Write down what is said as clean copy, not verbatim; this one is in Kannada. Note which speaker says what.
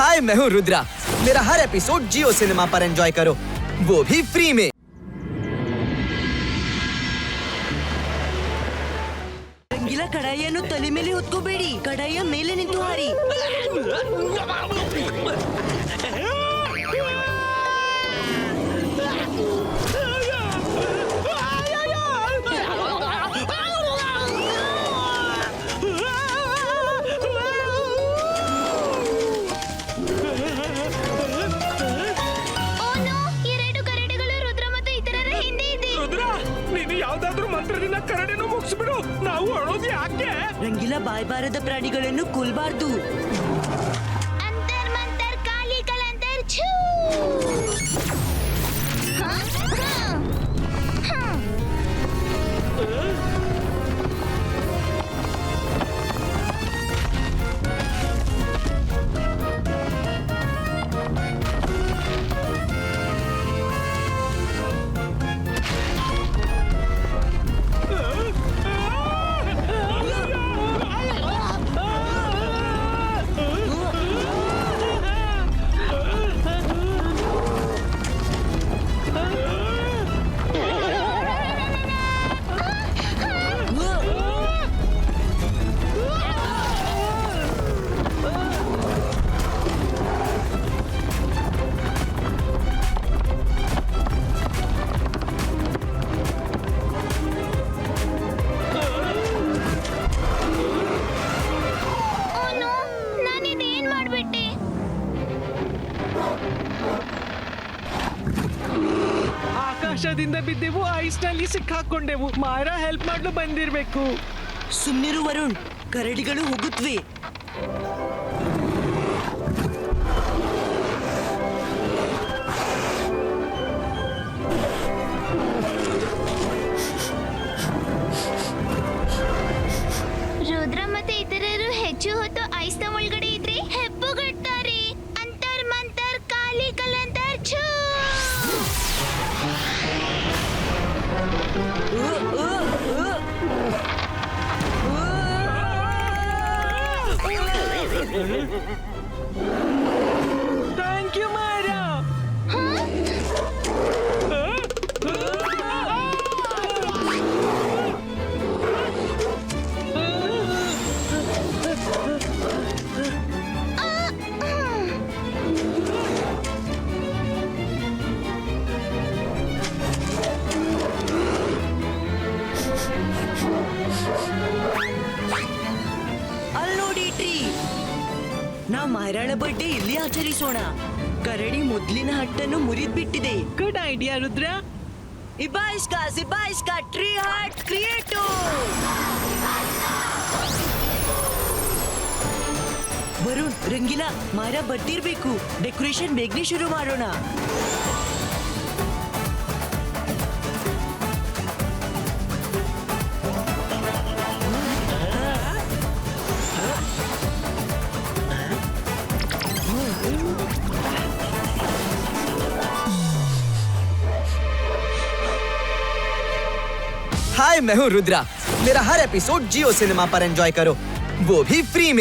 Speaker 1: हाय, मैं हूँ रुद्रा। मेरा हर एपिसोड जियो सिनेमा पर एंजॉय करो, वो भी फ्री में।
Speaker 2: ರಂಗಿಲ ಕಡಾಯಿಯನ್ನು ತಲೆ ಮೇಲೆ ಹೊತ್ಕೋಬೇಡಿ, ಕಡಾಯಿಯ ಮೇಲೆ ನಿಂತು ಹಾರಿ.
Speaker 3: ಯಾವ್ದಾದ್ರು ಮಂತ್ರದಿಂದ ಕರಡಿನ ಮುಗಿಸ್ಬಿಡು, ನಾವು ಅಳೋದು ಯಾಕೆ?
Speaker 2: ರಂಗಿಲ ಬಾಯ್ಬಾರದ ಪ್ರಾಣಿಗಳನ್ನು ಕೊಲ್ಬಾರ್ದು.
Speaker 4: ಅಂತರ್ ಮಂತರ್ ಕಾಲಿ ಕಲಂತರ್ ಛೂ.
Speaker 3: ಆಕಾಶದಿಂದ ಬಿದ್ದೆವು, ಐಸ್ ನಲ್ಲಿ ಸಿಕ್ಕಾಕೊಂಡೆವು. ಮಾಯರಾ ಹೆಲ್ಪ್ ಮಾಡಲು ಬಂದಿರ್ಬೇಕು.
Speaker 2: ಸುಮ್ನಿರು ವರುಣ್, ಕರಡಿಗಳು ಹೋಗುತ್ತವೆ.
Speaker 4: ರುದ್ರ ಮತ್ತೆ ಇತರರು ಹೆಚ್ಚು ಹೊತ್ತು ಐಸ್ನ ಒಳಗಡೆ ಇದ್ರೆ ಹೆಪ್ಪುಗಟ್ತಾರೆ. ಅಂತರ್ ಮಂತರ್ ಕಾಲಿ ಕಲಂತರ್ ಛೂ.
Speaker 3: Thank you ಮಾಯರಾ.
Speaker 2: ಅಲ್ಲಿ ನೋಡಿ ಟ್ರೀ. ನಾವು ಮಾಯರಾಳ ಬರ್ಡೇ ಇಲ್ಲಿ ಆಚರಿಸೋಣ. ಕರಡಿ ಮೊದ್ಲಿನ ಹಟ್ಟನ್ನು ಮುರಿದ್ಬಿಟ್ಟಿದೆ.
Speaker 3: Good idea Rudra.
Speaker 2: ಇಬಾಯಿಸ್ಕಾ tree hut create. Varun, Rangila, Mayra ಬರ್ತಿರ್ಬೇಕು. ಡೆಕೋರೇಷನ್ ಬೇಗನೆ ಶುರು ಮಾಡೋಣ.
Speaker 1: हाय, मैं हूँ रुद्रा। मेरा हर एपिसोड जियो सिनेमा पर एंजॉय करो, वो भी फ्री में।